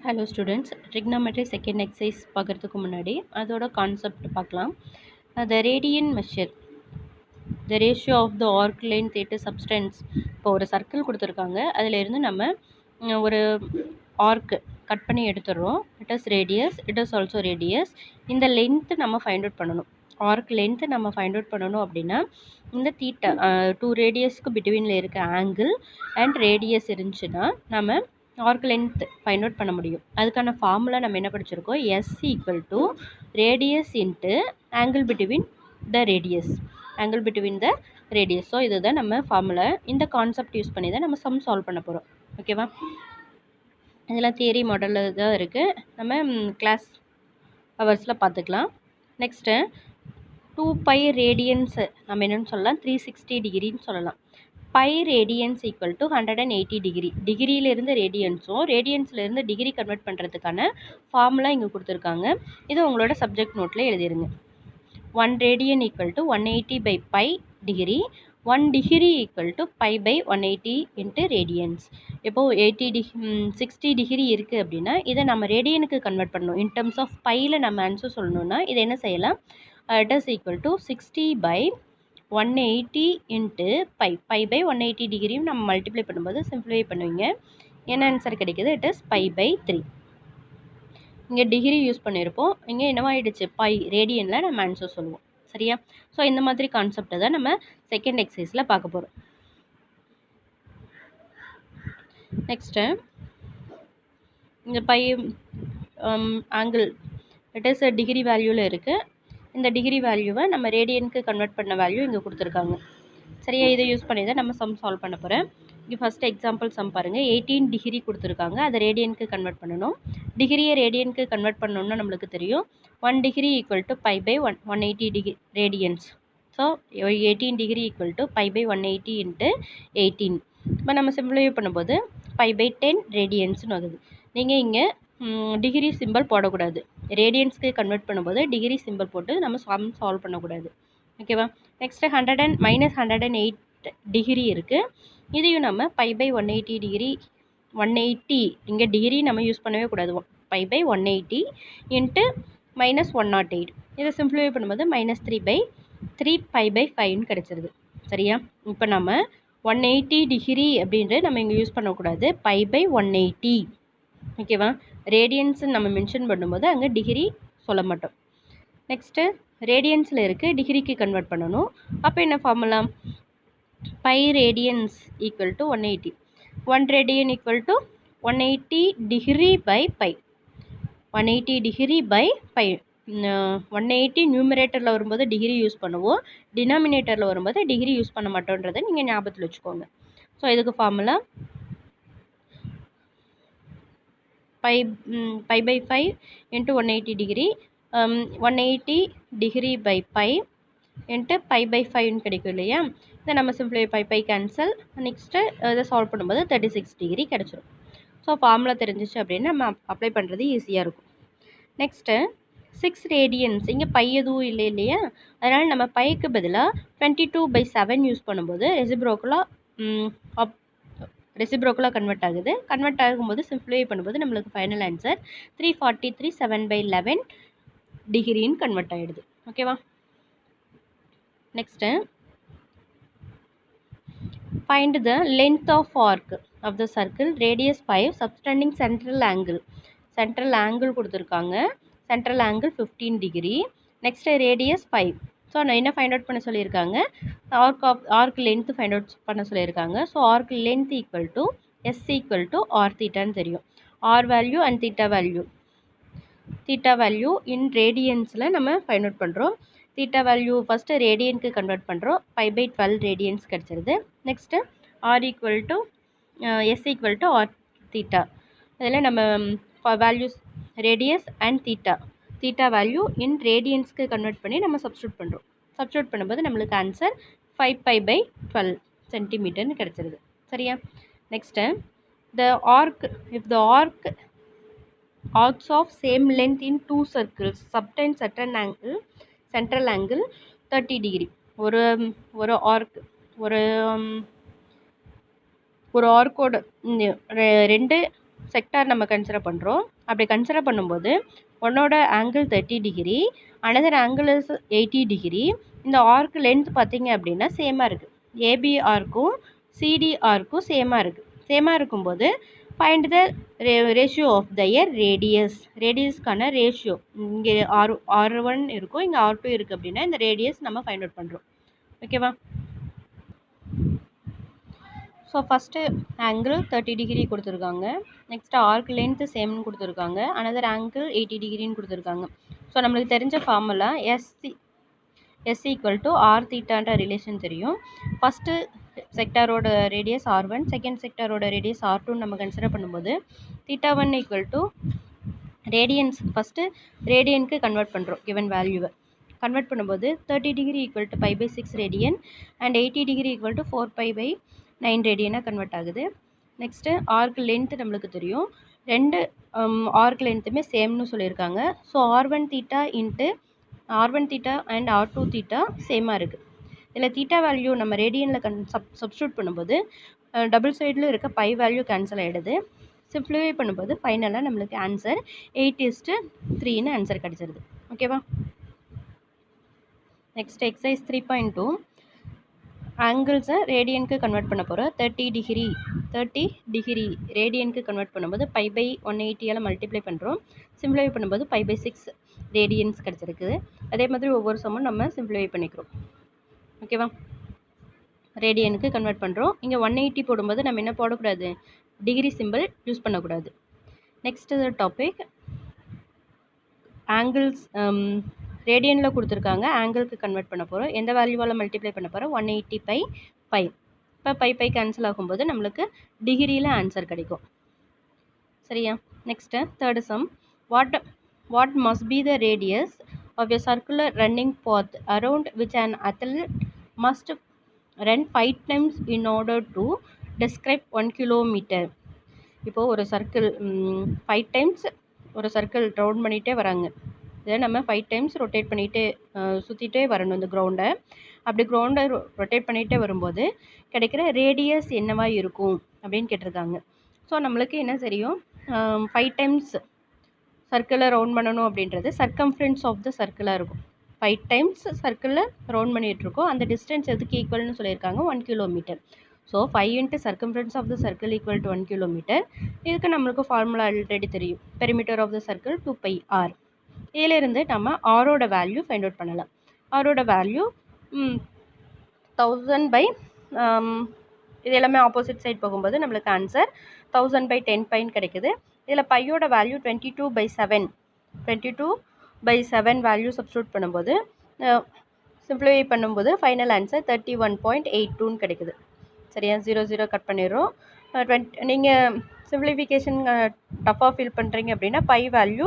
Hello students, trigonometry second exercise பார்க்குறதுக்கு முன்னாடி அதோட கான்செப்ட் பார்க்கலாம். The radian measure the ratio of the arc length it subtends. இப்போ ஒரு சர்க்கிள் கொடுத்துருக்காங்க, அதிலேருந்து நம்ம ஒரு ஆர்க்கு கட் பண்ணி எடுத்துடுறோம். It is radius, it is also radius. இந்த லென்த்து நம்ம ஃபைண்ட் அவுட் பண்ணணும். ஆர்க் லென்த்து நம்ம ஃபைண்ட் அவுட் பண்ணணும் அப்படின்னா இந்த தீட்டா 2 ரேடியஸ்க்கு பிட்வீனில் இருக்க ஆங்கிள் அண்ட் ரேடியஸ் இருந்துச்சுன்னா நம்ம ஆர்க் லென்த் ஃபைண்ட் அவுட் பண்ண முடியும். அதுக்கான ஃபார்முலா நம்ம என்ன படிச்சிருக்கோம்? S equal to radius into angle between the radius, angle between the radius. So இதுதான் நம்ம ஃபார்முலா. இந்த கான்செப்ட் யூஸ் பண்ணி தான் நம்ம சம் சால்வ் பண்ண போகிறோம். ஓகேவா? இதெல்லாம் தியரி மாடலில் தான் இருக்குது, நம்ம கிளாஸ் ஹவர்ஸில் பார்த்துக்கலாம். நெக்ஸ்ட்டு 2π ரேடியன்ஸ் நம்ம என்னென்னு சொல்லலாம்? 360 டிகிரின்னு சொல்லலாம். Pi radians equal to 180 degree. டிகிரியிலேருந்து ரேடியன்ஸும் ரேடியன்ஸ்லேருந்து டிகிரி கன்வெர்ட் பண்ணுறதுக்கான ஃபார்முலா இங்கே கொடுத்துருக்காங்க. இது உங்களோட சப்ஜெக்ட் நோட்டில் எழுதிருங்க. 1 radian equal to 180 by pi degree, 1 degree equal to pi by 180 into radians. இப்போது 60 டிகிரி இருக்குது அப்படின்னா இதை நம்ம ரேடியனுக்கு கன்வெர்ட் பண்ணணும். இன் டர்ம்ஸ் ஆஃப் பையில் நம்ம ஆன்சர் சொல்லணுன்னா இதை என்ன செய்யலாம்? It is equal to 60 by 180 into pi pi by 180 டிகிரியும் நம்ம மல்டிப்ளை பண்ணும்போது சிம்பிளிஃபை பண்ணுவீங்க. என்ன ஆன்சர் கிடைக்குது? It is pi by 3. இங்கே டிகிரி யூஸ் பண்ணியிருப்போம், இங்கே என்னவாயிடுச்சு? பை ரேடியனில் நம்ம ஆன்சர் சொல்லுவோம். சரியா? ஸோ இந்த மாதிரி கான்செப்டை தான் நம்ம செகண்ட் எக்ஸசைஸில் பார்க்க போகிறோம். நெக்ஸ்ட்டு இந்த pi angle it is degree வேல்யூவில் இருக்குது. இந்த டிகிரி வேல்யூவை நம்ம ரேடியனுக்கு கன்வெர்ட் பண்ண வேல்யூ இங்கே கொடுத்துருக்காங்க. சரியா? இதை யூஸ் பண்ணி தான் நம்ம சம் சால்வ் பண்ண போகிறேன். இங்கே ஃபஸ்ட்டு எக்ஸாம்பிள் சம் பாருங்கள். 18 டிகிரி கொடுத்துருக்காங்க, அதை ரேடியனுக்கு கன்வெர்ட் பண்ணணும். டிகிரியை ரேடியனுக்கு கன்வெர்ட் பண்ணணும்னு நம்மளுக்கு தெரியும். 1 degree equal to pi by 180 degree radians. So 18 degree equal to pi by 180 into 18. இப்போ நம்ம சிம்பிளிஃபை பண்ணும்போது பை பை 10 ரேடியன்ஸ்னு வருது. நீங்கள் இங்கே டிகிரி சிம்பிள் போடக்கூடாது. ரேடியன்ஸ்க்கு கன்வெர்ட் பண்ணும்போது டிகிரி சிம்பிள் போட்டு நம்ம சம் சால்வ் பண்ணக்கூடாது. ஓகேவா? நெக்ஸ்ட்டு 108 டிகிரி இருக்குது. இதையும் நம்ம பை பை 180 டிகிரி 180 இங்கே டிகிரி நம்ம யூஸ் பண்ணவே கூடாது. Pi by 180 into -108. இதை சிம்பிளிஃபை பண்ணும்போது -3 பை 3 பை பை 5ன்னு கிடச்சிருது. சரியா? இப்போ நம்ம 180 டிகிரி அப்படின்ட்டு நம்ம இங்கே யூஸ் பண்ணக்கூடாது, பை பை 180. ஓகேவா? ரேடியன்ஸ் நம்ம மென்ஷன் பண்ணும்போது அங்கே டிகிரி சொல்ல மாட்டோம். நெக்ஸ்ட்டு ரேடியன்ஸில் இருக்குது, டிகிரிக்கு கன்வெர்ட் பண்ணணும். அப்போ என்ன formula? Pi radians equal to 180. 1 radian equal to 180 degree by by. 180 degree by by. 180 நியூமரேட்டரில் வரும்போது டிகிரி யூஸ் பண்ணுவோம், டினாமினேட்டரில் வரும்போது டிகிரி யூஸ் பண்ண மாட்டோன்றதை நீங்கள் ஞாபகத்தில் வச்சுக்கோங்க. ஸோ இதுக்கு formula pi by 5 into 180 degree, 180 degree by pi into pi by 5ன்னு கிடைக்கும் இல்லையா? இதை நம்ம சிம்பிளை பை கேன்சல். நெக்ஸ்ட்டு இதை சால்வ் பண்ணும்போது 36 டிகிரி கிடச்சிரும். ஸோ ஃபார்முலா தெரிஞ்சிச்சு அப்படின்னா நம்ம அப்ளை பண்ணுறது ஈஸியாக இருக்கும். நெக்ஸ்ட்டு 6 ரேடியன்ஸ், இங்கே பை எதுவும் இல்லை இல்லையா? அதனால் நம்ம பைக்கு பதிலாக 22/7 யூஸ் பண்ணும்போது ரெசிப்ரோக்கலாக கன்வெர்ட் ஆகுது. கன்வெர்ட் ஆகும்போது சிம்பிளிஃபை பண்ணும்போது நம்மளுக்கு ஃபைனல் ஆன்சர் 343 7/11 டிகிரின்னு கன்வெர்ட் ஆகிடுது. ஓகேவா? Next find the length of arc of the circle, radius 5, subtending central angle. Central angle கொடுத்துருக்காங்க, central angle 15 degree. Next radius 5. So நான் என்ன ஃபைண்ட் அவுட் பண்ண சொல்லியிருக்காங்க? ஆர்க் லென்த் ஃபைண்ட் அவுட் பண்ண சொல்லியிருக்காங்க. So arc length equal to S equal to R தீட்டான்னு தெரியும். R value and theta value in ரேடியன்ஸில் நம்ம ஃபைண்ட் அவுட் பண்ணுறோம். தீட்டா வேல்யூ ஃபஸ்ட்டு ரேடியனுக்கு கன்வெர்ட் பண்ணுறோம், பை பை 12 ரேடியன்ஸ் கிடச்சிருது. Next R equal to S equal to R theta. இதில் நம்ம values radius and theta value in ரேடியன்ஸ்க்கு கன்வெர்ட் பண்ணி நம்ம சப்ஸ்டியூட் பண்ணுறோம். சப்ஸ்டியூட் பண்ணும்போது நம்மளுக்கு ஆன்சர் 5 பை பை 12 சென்டிமீட்டர்னு கிடச்சிருது. சரியா? Next the arc if the arcs of same length in 2 circles subtend certain angle, central angle 30 degree. ஒரு ஆர்க் ஒரு ஆர்க்கோட 2 செக்டார் நம்ம கன்சிடர் பண்ணுறோம். அப்படி கன்சிடர் பண்ணும்போது ஒன்னோட angle 30 degree, another angle is 80 degree. இந்த ஆர்க் லென்த் பார்த்தீங்க அப்படின்னா சேமாக இருக்குது. ஏபி ஆர்க்கும் சிடி ஆர்க்கும் சேமாக இருக்குது. சேமாக இருக்கும்போது find the ratio of their radius. ரேடியஸ்க்கான ரேஷியோ இங்கே R1 இருக்கும், இங்கே R2 இருக்குது அப்படின்னா இந்த ரேடியஸ் நம்ம ஃபைண்ட் அவுட் பண்ணுறோம். ஓகேவா? ஸோ ஃபஸ்ட்டு ஆங்கிள் 30 டிகிரி கொடுத்துருக்காங்க. நெக்ஸ்ட்டு ஆர்க் லென்த்து சேம்னு கொடுத்துருக்காங்க. அனதர் ஆங்கிள் 80 டிகிரின்னு கொடுத்துருக்காங்க. ஸோ நம்மளுக்கு தெரிஞ்ச formula S equal to R தீட்டான்ற ரிலேஷன் தெரியும். ஃபஸ்ட்டு செக்டாரோட ரேடியஸ் R1, செகண்ட் செக்டாரோட ரேடியஸ் R2 நம்ம கன்சிடர் பண்ணும்போது θ1 ஈக்குவல் டு ரேடியன்ஸ். ஃபஸ்ட்டு ரேடியனுக்கு கன்வெர்ட் பண்ணுறோம் கிவன் வேல்யூவை. கன்வெர்ட் பண்ணும்போது 30 degree equal to π/6 radian and 80 degree equal to 4π/9 ரேடியனாக கன்வெர்ட் ஆகுது. நெக்ஸ்ட்டு ஆர்க் லென்த் நம்மளுக்கு தெரியும். ரெண்டு ஆர்க் லென்த்துமே சேம்னு சொல்லியிருக்காங்க. So R1 theta into R1 theta and R2 theta சேமாக இருக்குது. இதில் தீட்டா வேல்யூ நம்ம ரேடியனில் சப்ஸ்டியூட் பண்ணும்போது டபுள் சைடில் இருக்க பை வேல்யூ கேன்சல் ஆகிடுது. சிம்ப்ளிஃபை பண்ணும்போது ஃபைனலாக நம்மளுக்கு ஆன்சர் 8:3ன்னு ஆன்சர் கிடச்சிருது. ஓகேவா? நெக்ஸ்ட் எக்ஸசைஸ் 3.2 ஆங்கிள்ஸை ரேடியனுக்கு கன்வெர்ட் பண்ண போகிறோம். 30 டிகிரி ரேடியனுக்கு கன்வெர்ட் பண்ணும்போது π/180 மல்டிப்ளை பண்ணுறோம். சிம்ப்ளிஃபை பண்ணும்போது π/6 ரேடியன்ஸ் கிடச்சிருக்குது. அதே மாதிரி ஒவ்வொரு சம்மும் நம்ம சிம்ப்ளிஃபை பண்ணிக்கிறோம். ஓகேவா? ரேடியனுக்கு கன்வெர்ட் பண்ணுறோம். இங்கே 180 போடும்போது நம்ம என்ன போடக்கூடாது, டிகிரி சிம்பிள் யூஸ் பண்ணக்கூடாது. Next topic angles. ரேடியனில் கொடுத்துருக்காங்க, ஆங்கிளுக்கு கன்வெர்ட் பண்ண போகிறோம். எந்த வேல்யூவால் மல்டிப்ளை பண்ண போகிறோம்? 180/π. இப்போ பை கேன்சல் ஆகும்போது நம்மளுக்கு டிகிரியில் ஆன்சர் கிடைக்கும். சரியா? Next third sum. What must be the radius of a circular running path around which an athlete must run 5 times in order to describe 1 kilometer. இப்போது ஒரு சர்க்கிள் 5 times ஒரு சர்க்கிள் ரவுண்ட் பண்ணிகிட்டே வராங்க. இதை நம்ம 5 times ரொட்டேட் பண்ணிகிட்டே சுற்றிட்டே வரணும் இந்த கிரவுண்டை. அப்படி கிரவுண்டை ரொட்டேட் பண்ணிகிட்டே வரும்போது கிடைக்கிற ரேடியஸ் என்னவா இருக்கும் அப்படின்னு கேட்டிருக்காங்க. ஸோ நம்மளுக்கு என்ன தெரியும், 5 times சர்க்கிளை ரவுண்ட் பண்ணணும் அப்படின்றது சர்க்கம்ஃபரன்ஸ் ஆஃப் த சர்க்கிளாக இருக்கும். 5 times சர்க்கிளில் ரவுண்ட் பண்ணிகிட்ருக்கோம். அந்த டிஸ்டன்ஸ் எதுக்கு ஈக்குவல்னு சொல்லியிருக்காங்க? 1 kilometer. So 5 into circumference of the circle equal to 1 kilometer. இதுக்கு நம்மளுக்கு ஃபார்முலா ஆல்ரெடி தெரியும். Perimeter of the circle 2πr. இதிலிருந்து நம்ம ஆரோட வேல்யூ ஃபைண்ட் அவுட் பண்ணலாம். ஆரோட வேல்யூ 1000 இது எல்லாமே ஆப்போசிட் சைட் போகும்போது நம்மளுக்கு ஆன்சர் 1000/10π கிடைக்குது. இதில் பையோட வேல்யூ 22/7 வேல்யூ சப்ஸ்டியூட் பண்ணும்போது சிம்ப்ளிஃபை பண்ணும்போது ஃபைனல் ஆன்சர் 31.82ன்னு கிடைக்குது. சரியா? 0 கட் பண்ணிடுறோம். நீங்கள் சிம்ப்ளிஃபிகேஷன் டஃபாக ஃபீல் பண்ணுறீங்க அப்படின்னா பை வேல்யூ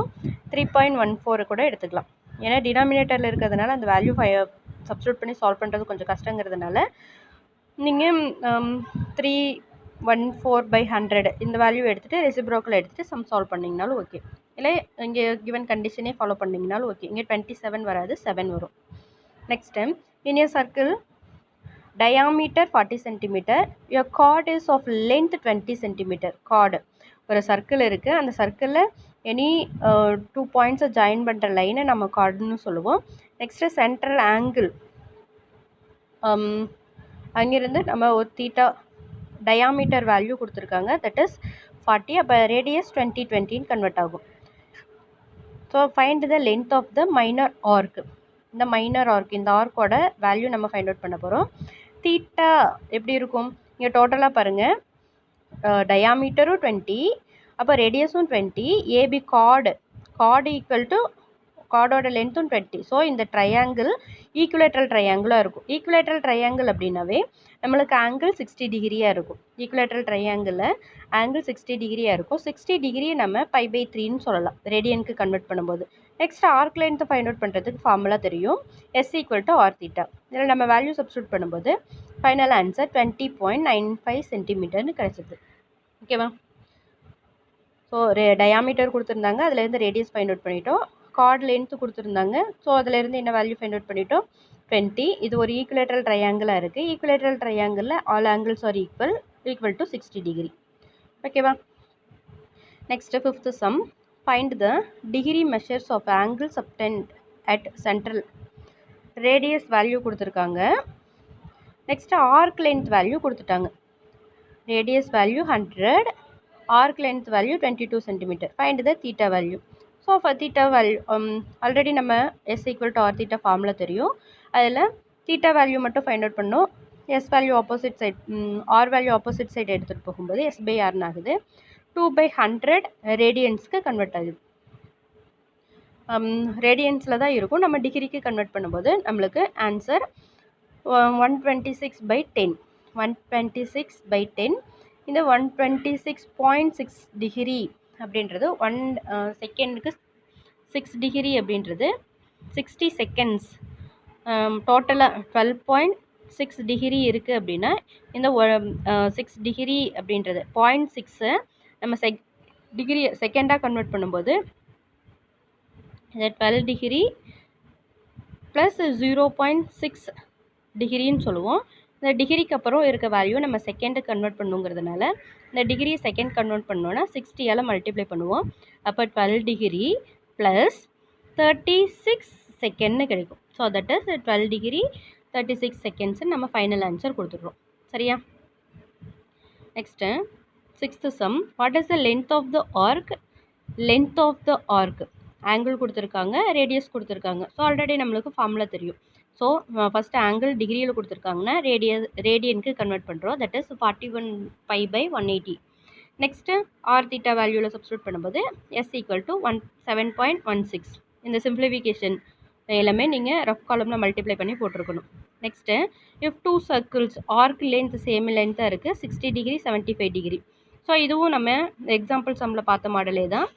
3.14 கூட எடுத்துக்கலாம். ஏன்னா டினாமினேட்டரில் இருக்கிறதுனால அந்த வேல்யூ சப்ஸ்டியூட் பண்ணி சால்வ் பண்ணுறது கொஞ்சம் கஷ்டங்கிறதுனால நீங்கள் 314/100 இந்த வேல்யூ எடுத்துகிட்டு ரெசிப்ரோக்கில் எடுத்துகிட்டு சம் சால்வ் பண்ணிங்கனாலும் ஓகே. இல்லை இங்கே கிவன் கண்டிஷனே ஃபாலோ பண்ணிங்கனாலும் ஓகே. இங்கே 27 வராது, 7 வரும். Next time in A circle diameter 40 cm, a chord is of length 20 cm. chord ஒரு சர்க்கிள் இருக்குது. அந்த சர்க்கிளில் எனி 2 பாயிண்ட்ஸை ஜாயின் பண்ணுற லைனை நம்ம கார்டுன்னு சொல்லுவோம். நெக்ஸ்ட்டு சென்ட்ரல் ஆங்கிள் அங்கிருந்து நம்ம ஒரு தீட்டா டயாமீட்டர் வேல்யூ கொடுத்துருக்காங்க, தட் இஸ் 40. அப்போ ரேடியஸ் 20/20ன்னு கன்வெர்ட் ஆகும். So find the length of the minor arc. இந்த மைனர் ஆர்க், இந்த ஆர்க்கோட வேல்யூ நம்ம ஃபைண்ட் அவுட் பண்ண போகிறோம். தீட்டா எப்படி இருக்கும்? இங்கே டோட்டலாக பாருங்கள், டயாமீட்டரும் 20, அப்போ ரேடியஸும் 20, ஏபி கார்டு ஈக்குவல் டு கார்டோட லென்த்தும் 20. ஸோ இந்த ட்ரையாங்கிள் ஈக்குலேட்ரல் ட்ரையாங்கிளாக இருக்கும். ஈக்குலேட்ரல் ட்ரையாங்கிள் அப்படின்னாவே நம்மளுக்கு ஆங்கிள் 60 டிகிரியாக இருக்கும். ஈக்குலேட்ரல் ட்ரையாங்கிளில் ஆங்கிள் 60 டிகிரியாக இருக்கும். 60 டிகிரியை நம்ம π/3ன்னு சொல்லலாம் ரேடியனுக்கு கன்வெர்ட் பண்ணும்போது. நெக்ஸ்ட் ஆர்க் லென்த்தை ஃபைண்ட் அவுட் பண்ணுறதுக்கு ஃபார்முலா தெரியும், S = R θ. இதில் நம்ம வேல்யூ சப்ஸ்டியூட் பண்ணும்போது ஃபைனல் ஆன்சர் 20.95 சென்டிமீட்டர்னு கிடச்சிது. ஓகேவா? ஸோ டயாமீட்டர் கொடுத்துருந்தாங்க, அதுலேருந்து ரேடியஸ் ஃபைண்ட் அவுட் பண்ணிட்டோம். கார்டு லென்த்து கொடுத்துருந்தாங்க, ஸோ அதிலேருந்து என்ன வேல்யூ ஃபைண்ட் அவுட் பண்ணிட்டோம்? 20. இது ஒரு ஈக்குலேட்ரல் ட்ரையாங்கிளாக இருக்குது. ஈக்குலேட்ரல் ட்ரையாங்கிளில் all angles are equal to 60 degree. ஓகேவா? Next, fifth sum. Find the degree measures of angle subtend at central. Radius value கொடுத்துருக்காங்க. Next, arc length value கொடுத்துட்டாங்க. Radius value 100, arc length value 22 cm. Find the theta value. So for theta value, already நம்ம s equal to r theta formula தெரியும். அதில் theta value மட்டும் find out பண்ணோம். s value opposite side, r value opposite side எடுத்துகிட்டு போகும்போது s by r ஆகுது. 2/100 ரேடியன்ஸ்க்கு convert ஆகுது. ரேடியன்ஸில் தான் இருக்கும். நம்ம டிகிரிக்கு கன்வெர்ட் பண்ணும்போது நம்மளுக்கு ஆன்சர் 126/10. 126/10. இந்த 126.6 டிகிரி அப்படின்றது 1 செகண்டுக்கு 6 டிகிரி அப்படின்றது 60 செகண்ட்ஸ். டோட்டலாக 12.6 டிகிரி இருக்குது அப்படின்னா இந்த 6 டிகிரி அப்படின்றது 0.6 நம்ம டிகிரி செகண்டாக கன்வெர்ட் பண்ணும்போது இந்த 12 டிகிரி ப்ளஸ் 0.6 டிகிரின்னு சொல்லுவோம். இந்த டிகிரிக்கு அப்புறம் இருக்க வேல்யூ நம்ம செகண்டு கன்வெர்ட் பண்ணுங்கிறதுனால இந்த டிகிரி செகண்ட் கன்வெர்ட் பண்ணோன்னா 60ஆல் மல்டிப்ளை பண்ணுவோம். அப்போ 12 டிகிரி ப்ளஸ் 36 செகண்ட்னு கிடைக்கும். So that is 12 degree 36 seconds நம்ம ஃபைனல் ஆன்சர் கொடுத்துட்றோம். சரியா? Next sixth sum. What is the length of the arc? Length of the arc angle கொடுத்துருக்காங்க, ரேடியஸ் கொடுத்துருக்காங்க. ஸோ ஆல்ரெடி நம்மளுக்கு ஃபார்முலா தெரியும். ஸோ ஃபஸ்ட்டு ஆங்கிள் டிகிரியில் கொடுத்துருக்காங்கன்னா ரேடியனுக்கு கன்வெர்ட் பண்ணுறோம். That is 41 π/180. Next R theta வேல்யூவில் சப்ஸ்டியூட் பண்ணும்போது s ஈக்குவல் டு 7.16. இந்த சிம்பிளிஃபிகேஷன் எல்லாமே நீங்கள் ரஃப் காலமில் மல்டிப்ளை பண்ணி போட்டிருக்கணும். Next if 2 circles arc length same லென்த்தாக இருக்குது 60 டிகிரி 75 டிகிரி. ஸோ இதுவும் நம்ம எக்ஸாம்பிள் சம்மில் பார்த்த மாடலே தான்.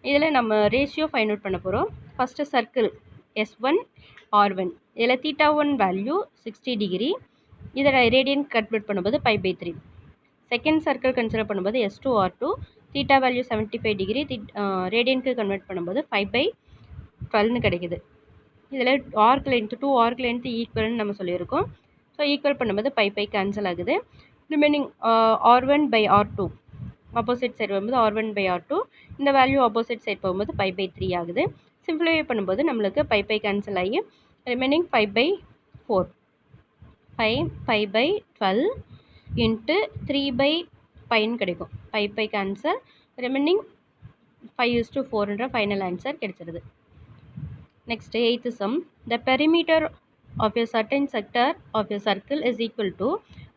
இதில் நம்ம ரேஷியோ ஃபைண்ட் அவுட் பண்ண போகிறோம். First circle S1 R1. இதில் θ1 வேல்யூ 60 டிகிரி. இதை ரேடியன் கன்வெர்ட் பண்ணும்போது π/3. செகண்ட் சர்க்கிள் கன்சிடர் பண்ணும்போது S2 R2. Theta value 75 degree. ரேடியனுக்கு கன்வெர்ட் பண்ணும்போது 5/12ன்னு கிடைக்குது. இதில் ஆர்க் லென்த் 2 ஆர்க் லென்த் ஈக்குவல்னு நம்ம சொல்லியிருக்கோம். ஸோ ஈக்குவல் பண்ணும்போது π கேன்சல் ஆகுது. ரிமைனிங் R1/R2 ஆப்போசிட் சைடு வரும்போது R1/R2. இந்த வேல்யூ ஆப்போசிட் சைடு போகும்போது π/3 ஆகுது. சிம்பிளிஃபை பண்ணும்போது நம்மளுக்கு π கேன்சல் ஆகி ரிமைனிங் 5/4. 5/12 இன்ட்டு 3/πன்னு கிடைக்கும். π கேன்சல், ரிமைனிங் 5:4ன்ற ஃபைனல் ஆன்சர் கிடைச்சிருது. Next, 8th sum. The perimeter of a certain sector of a circle is equal to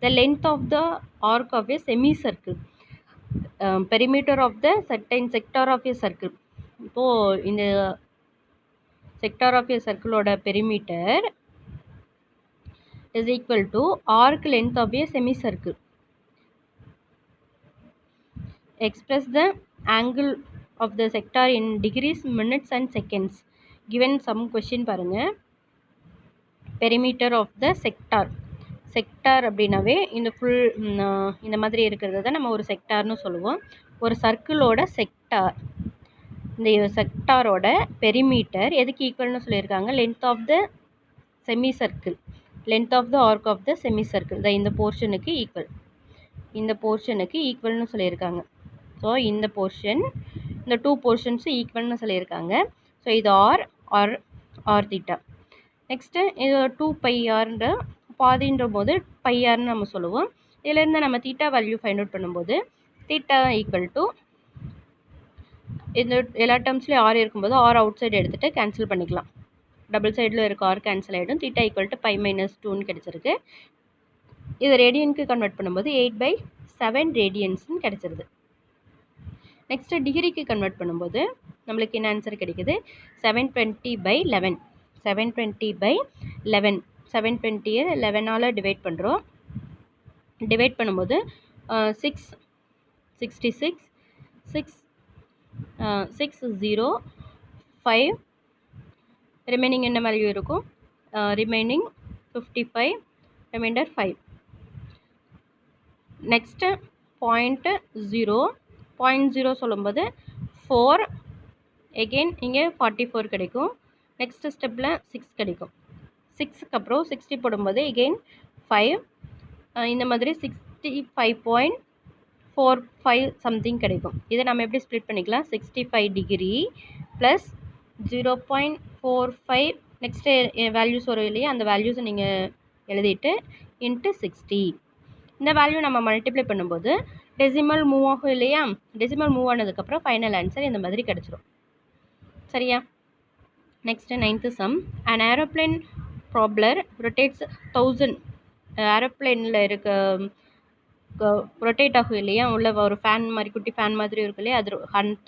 the length of the arc of a semicircle. Perimeter of the certain sector of a circle. இப்போது இந்த sector of a circle ஓட perimeter is equal to arc length of a semicircle. Express the angle of the sector in degrees, minutes and seconds. Given some question பாருங்க. Perimeter of the sector அப்படின்னாவே இந்த full இந்த மாதிரி இருக்கிறது தான் நம்ம ஒரு செக்டார்னு சொல்லுவோம். ஒரு சர்க்கிளோட செக்டார், இந்த செக்டாரோட பெரிமீட்டர் எதுக்கு ஈக்குவல்னு சொல்லியிருக்காங்க? Length of the semi circle, length of the arc of the semi circle தான் இந்த போர்ஷனுக்கு ஈக்குவல். இந்த போர்ஷனுக்கு ஈக்குவல்னு சொல்லியிருக்காங்க. ஸோ இந்த போர்ஷன், இந்த 2 போர்ஷன்ஸும் ஈக்குவல்னு சொல்லியிருக்காங்க. ஸோ இது ஆர் தீட்டா. நெக்ஸ்ட்டு இது 2πrன்ற பாதின்ற போது πrன்னு நம்ம சொல்லுவோம். இதிலேருந்து நம்ம தீட்டா வேல்யூ ஃபைண்ட் அவுட் பண்ணும்போது தீட்டா ஈக்குவல் டு இந்த எல்லா டேர்ம்ஸ்லேயும் ஆர் இருக்கும்போது ஆர் அவுட் சைடு எடுத்துகிட்டு கேன்சல் பண்ணிக்கலாம். டபுள் சைடில் இருக்க ஆர் கேன்சல் ஆகிடும். தீட்டா ஈக்குவல் டு π-2ன்னு கிடச்சிருக்கு. இதை ரேடியனுக்கு கன்வெர்ட் பண்ணும்போது 8/7 ரேடியன்ஸ்னு கிடச்சிருது. நெக்ஸ்ட்டு டிகிரிக்கு கன்வெர்ட் பண்ணும்போது நம்மளுக்கு என்ன ஆன்சர் கிடைக்குது? 720/11. 720/11. 720 11ஆல் டிவைட் பண்ணுறோம். டிவைட் பண்ணும்போது 666 605 ரிமைனிங் என்ன வேல்யூ இருக்கும்? Remaining 55, reminder 5. நெக்ஸ்ட்டு 0.0 சொல்லும்போது 4, எகெயின் இங்கே 44 கிடைக்கும். நெக்ஸ்ட் ஸ்டெப்பில் 6 கிடைக்கும். 6க்கு அப்புறம் 60 போடும்போது எகெயின் 5, இந்த மாதிரி 65.4 0.45 சம்திங் கிடைக்கும். இதை நம்ம எப்படி ஸ்ப்ளிட் பண்ணிக்கலாம், 65 டிகிரி ப்ளஸ் 0.45 நெக்ஸ்ட்டு வேல்யூஸ் வரும் இல்லையா, அந்த வேல்யூஸை நீங்கள் எழுதிட்டு இன்ட்டு 60. இந்த வேல்யூ நம்ம மல்டிப்ளை பண்ணும்போது டெசிமல் மூவ் ஆகும் இல்லையா, டெசிமல் மூவ் ஆனதுக்கப்புறம் ஃபைனல் ஆன்சர் இந்த மாதிரி கிடச்சிரும். சரியா? Next 9th sum. an aeroplane propeller rotates 1000. ஏரோப்ளேனில் இருக்க ரொட்டேட் ஆகும் இல்லையா, உள்ள ஒரு ஃபேன் மாதிரி குட்டி ஃபேன் மாதிரி இருக்கு இல்லையா, அது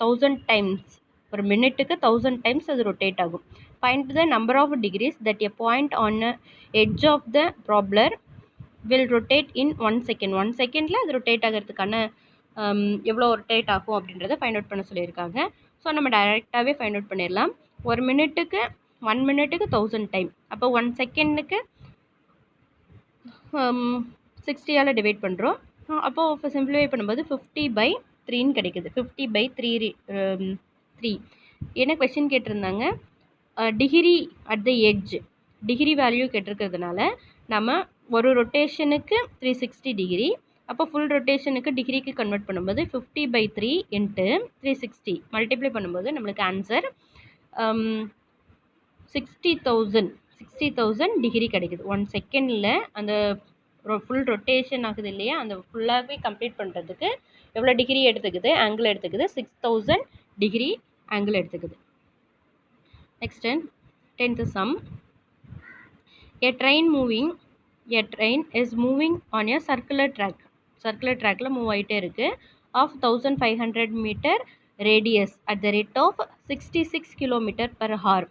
1000 டைம்ஸ், ஒரு மினிட்டுக்கு 1000 டைம்ஸ் அது ரொட்டேட் ஆகும். Find the number of degrees that a point on edge of the propeller will rotate in 1 second. 1 செகண்டில் அது ரொட்டேட் ஆகிறதுக்கான எவ்வளோ ரொட்டேட் ஆகும் அப்படின்றத ஃபைண்ட் அவுட் பண்ண சொல்லியிருக்காங்க. ஸோ நம்ம டைரெக்டாகவே ஃபைண்ட் அவுட் பண்ணிடலாம். ஒரு மினிட்டுக்கு 1 மினிட்டுக்கு 1000 டைம், அப்போ 1 செகண்டுக்கு 60ஆல் டிவைட் பண்ணுறோம். அப்போது இப்போ சிம்பிளிஃபை பண்ணும்போது 50/3 கிடைக்குது. 50/3 என்ன கொஸ்டின் கேட்டிருந்தாங்க, degree at the edge, degree value கேட்டிருக்கிறதுனால நம்ம ஒரு ரொட்டேஷனுக்கு 360 டிகிரி, அப்போ ஃபுல் ரொட்டேஷனுக்கு டிகிரிக்கு கன்வெர்ட் பண்ணும்போது 50/3 இன்ட்டு 360 மல்டிப்ளை பண்ணும்போது நம்மளுக்கு ஆன்சர் 60,000 டிகிரி கிடைக்குது. 1 செகண்டில் அந்த ஃபுல் ரொட்டேஷன் ஆகுது இல்லையா, அந்த ஃபுல்லாகவே கம்ப்ளீட் பண்ணுறதுக்கு எவ்வளோ டிகிரி எடுத்துக்குது, ஆங்கிள் எடுத்துக்குது, 6000 டிகிரி ஆங்கிள் எடுத்துக்குது. Next 10th sum. A train is moving on a circular track. Circular trackல மூவ் ஆகிட்டே இருக்குது. of 1500 meter radius at the rate of 66 km/h.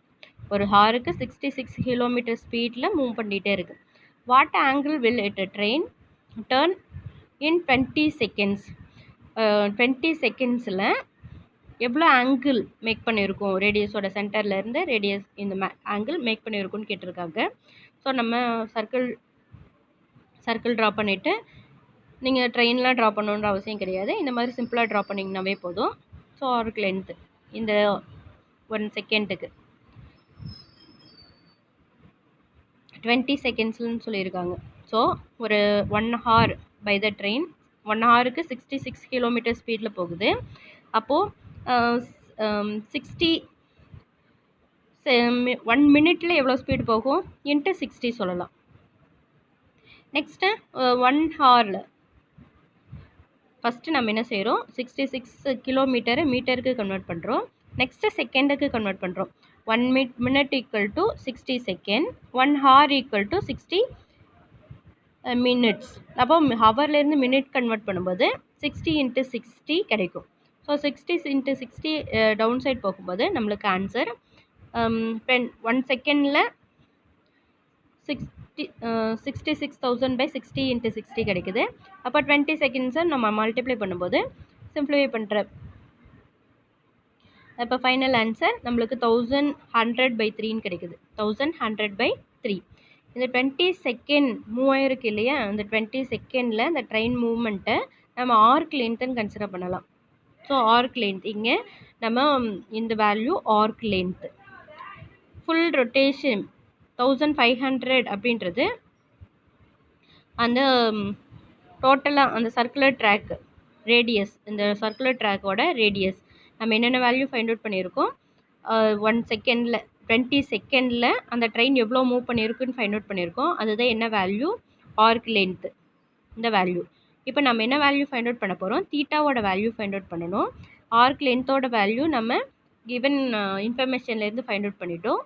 ஒரு ஹாருக்கு 66 km ஸ்பீடில் மூவ் பண்ணிகிட்டே இருக்குது. What angle will it train turn in 20 seconds. 20 செகண்ட்ஸில் எவ்வளோ angle make பண்ணியிருக்கோம், ரேடியஸோட சென்டர்லேருந்து ரேடியஸ் இந்த ஆங்கிள் மேக் பண்ணியிருக்குன்னு கேட்டிருக்காங்க. ஸோ நம்ம சர்க்கிள் ட்ரா பண்ணிவிட்டு, நீங்கள் ட்ரெயின்லாம் ட்ரா பண்ணணுன்ற அவசியம் கிடையாது, இந்த மாதிரி சிம்பிளாக ட்ரா பண்ணிங்கனாவே போதும். ஸோ ஆர்க் லென்த்து இந்த 1 செகண்டுக்கு 20 செகண்ட்ஸ்ன்னு சொல்லியிருக்காங்க. ஸோ ஒரு 1 hour பை த ட்ரெயின், 1 ஹவருக்கு 66 கிலோமீட்டர் ஸ்பீடில் போகுது. அப்போது 1 மினிட்டில் எவ்வளோ ஸ்பீடு போகும் இன்ட்டு 60 சொல்லலாம். நெக்ஸ்ட்டு 1 ஹவரில் ஃபஸ்ட்டு நம்ம என்ன செய்கிறோம், 66 கிலோமீட்டரை மீட்டருக்கு கன்வெர்ட் பண்ணுறோம். நெக்ஸ்ட்டு செகண்டுக்கு கன்வெர்ட் பண்ணுறோம். 1 minute equal to 60 second, 1 hour equal to 60 minutes. அப்போ ஹவர்லேருந்து மினிட் கன்வெர்ட் பண்ணும்போது 60 × 60 கிடைக்கும். ஸோ 60 × 60 டவுன் சைட் போகும்போது நம்மளுக்கு ஆன்சர் 1 செகண்டில் 66,000/60 × 60 கிடைக்குது. அப்போ 20 செகண்ட்ஸை நம்ம மல்டிப்ளை பண்ணும்போது சிம்பிளிஃபை பண்ணுற இப்போ ஃபைனல் ஆன்சர் நம்மளுக்கு 1100/3 கிடைக்குது. 1100/3. இந்த 20 செகண்ட் மூவ் ஆகிருக்கு இல்லையா, அந்த 20 செகண்டில் இந்த ட்ரெயின் மூவ்மெண்ட்டை நம்ம ஆர்க் லென்த்துன்னு கன்சிடர் பண்ணலாம். ஸோ ஆர்க் லென்த் இங்கே நம்ம இந்த value arc length. Full rotation 1500 அப்படின்றது அந்த டோட்டலாக அந்த சர்க்குலர் ட்ராக் ரேடியஸ், இந்த சர்க்குலர் ட்ராக்கோட ரேடியஸ் நம்ம என்னென்ன வேல்யூ ஃபைண்ட் அவுட் பண்ணியிருக்கோம், 1 செகண்டில் 20 செகண்டில் அந்த ட்ரெயின் எவ்வளோ மூவ் பண்ணியிருக்குன்னு ஃபைண்ட் அவுட் பண்ணியிருக்கோம். அதுதான் என்ன வேல்யூ, ஆர்க் லென்த்து இந்த வேல்யூ. இப்போ நம்ம என்ன வேல்யூ ஃபைண்ட் அவுட் பண்ண போகிறோம், தீட்டாவோட வேல்யூ ஃபைண்ட் அவுட் பண்ணணும். ஆர்க் லென்த்தோட வேல்யூ நம்ம கிவன் இன்ஃபர்மேஷன்லேருந்து ஃபைண்ட் அவுட் பண்ணிட்டோம்.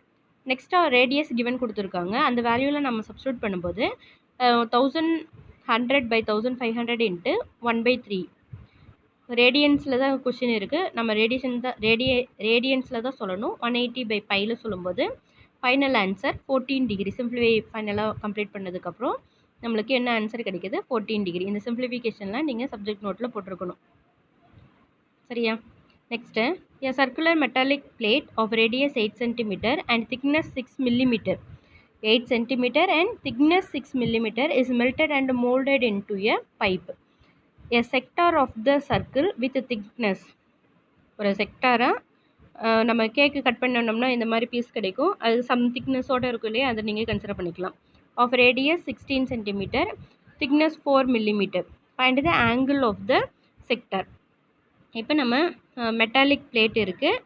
நெக்ஸ்ட்டாக ரேடியஸ் கிவன் கொடுத்துருக்காங்க, அந்த வேல்யூவில் நம்ம சப்ஸ்டியூட் பண்ணும்போது 1100/1500 இன்ட்டு 1/3 ரேடியன்ஸில் தான் கொஷின் இருக்குது. நம்ம ரேடியன்ஸில் தான் சொல்லணும். 180/π சொல்லும்போது ஃபைனல் ஆன்சர் 14 டிகிரி. சிம்பிளிஃபை ஃபைனலாக கம்ப்ளீட் பண்ணதுக்கப்புறம் நம்மளுக்கு என்ன ஆன்சர் கிடைக்கிது, 14 டிகிரி. இந்த சிம்பிளிஃபிகேஷன்லாம் நீங்கள் சப்ஜெக்ட் நோட்டில் போட்டிருக்கணும். சரியா? Next, a circular metallic plate of radius 8 cm and thickness 6 mm. 8 cm and thickness 6 mm is melted and molded into a pipe. A sector of the circle with thickness. ஒரு செக்டாராக நம்ம கேக்கு cut பண்ணோம்னா இந்த மாதிரி piece கிடைக்கும், அது some திக்னஸோடு இருக்கும் இல்லையா, அதை நீங்கள் கன்சிடர் பண்ணிக்கலாம். Of radius 16 cm, thickness 4 mm. Find the angle of the sector. இப்போ நம்ம மெட்டாலிக் பிளேட் இருக்குது.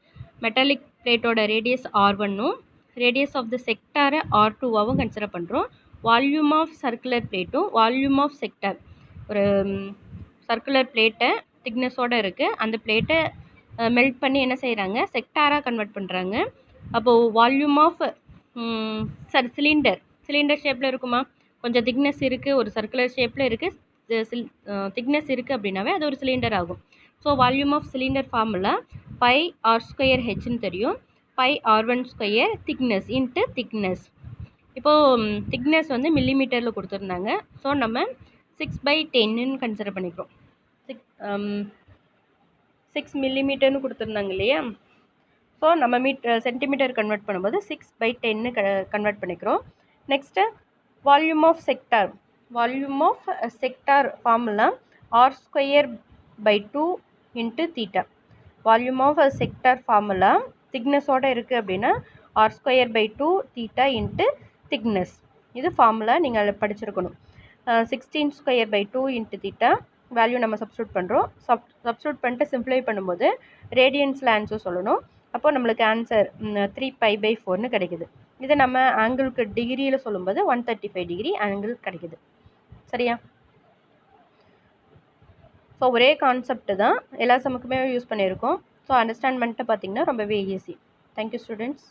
மெட்டாலிக் பிளேட்டோட ரேடியஸ் R1ம் ரேடியஸ் ஆஃப் த செக்டாரை R2வாகவும் கன்சிடர் பண்ணுறோம். வால்யூம் ஆஃப் சர்க்குலர் பிளேட்டும் வால்யூம் ஆஃப் செக்டார். ஒரு சர்க்குலர் பிளேட்டை திக்னஸோடு இருக்குது. அந்த பிளேட்டை மெல்ட் பண்ணி என்ன செய்கிறாங்க, செக்டாராக கன்வெர்ட் பண்ணுறாங்க. அப்போது வால்யூம் ஆஃப் சிலிண்டர் ஷேப்பில் இருக்குமா, கொஞ்சம் திக்னஸ் இருக்குது, ஒரு சர்க்குலர் ஷேப்பில் இருக்குது, திக்னஸ் இருக்குது அப்படின்னாவே அது ஒரு சிலிண்டர் ஆகும். So volume of cylinder formula pi R square ஹெச்னு தெரியும். Pi R1 square thickness into thickness. இப்போது திக்னஸ் வந்து மில்லிமீட்டரில் கொடுத்துருந்தாங்க. ஸோ நம்ம 6/10ன்னு கன்சிடர் பண்ணிக்கிறோம். 6 மில்லிமீட்டர்னு கொடுத்துருந்தாங்க இல்லையா. ஸோ நம்ம சென்டிமீட்டர் கன்வெர்ட் பண்ணும்போது 6/10ன்னு கன்வெர்ட் பண்ணிக்கிறோம். Next volume of sector formula R square pi 2 into theta. Volume of sector formula திக்னஸோடு இருக்குது அப்படின்னா R square pi 2 theta into thickness. இது ஃபார்முலா நீங்கள் படிச்சிருக்கணும். 16 square pi 2 into theta value நம்ம சப்ஸ்டியூட் பண்ணுறோம். சப்ஸ்டியூட் பண்ணிட்டு சிம்ப்ளிஃபை பண்ணும்போது ரேடியன்ஸில் ஆன்சர் சொல்லணும். அப்போ நம்மளுக்கு ஆன்சர் 3π/4ன்னு கிடைக்குது. இதை நம்ம ஆங்கிளுக்கு டிகிரியில் சொல்லும்போது 135 டிகிரி ஆங்கிள் கிடைக்குது. சரியா? ஸோ ஒரே கான்செப்ட் தான் எல்லா சமுக்குமே யூஸ் பண்ணியிருக்கோம். ஸோ அண்டர்ஸ்டாண்ட் பண்ணிட்டு பார்த்தீங்கன்னா ரொம்பவே ஈஸி. Thank you students.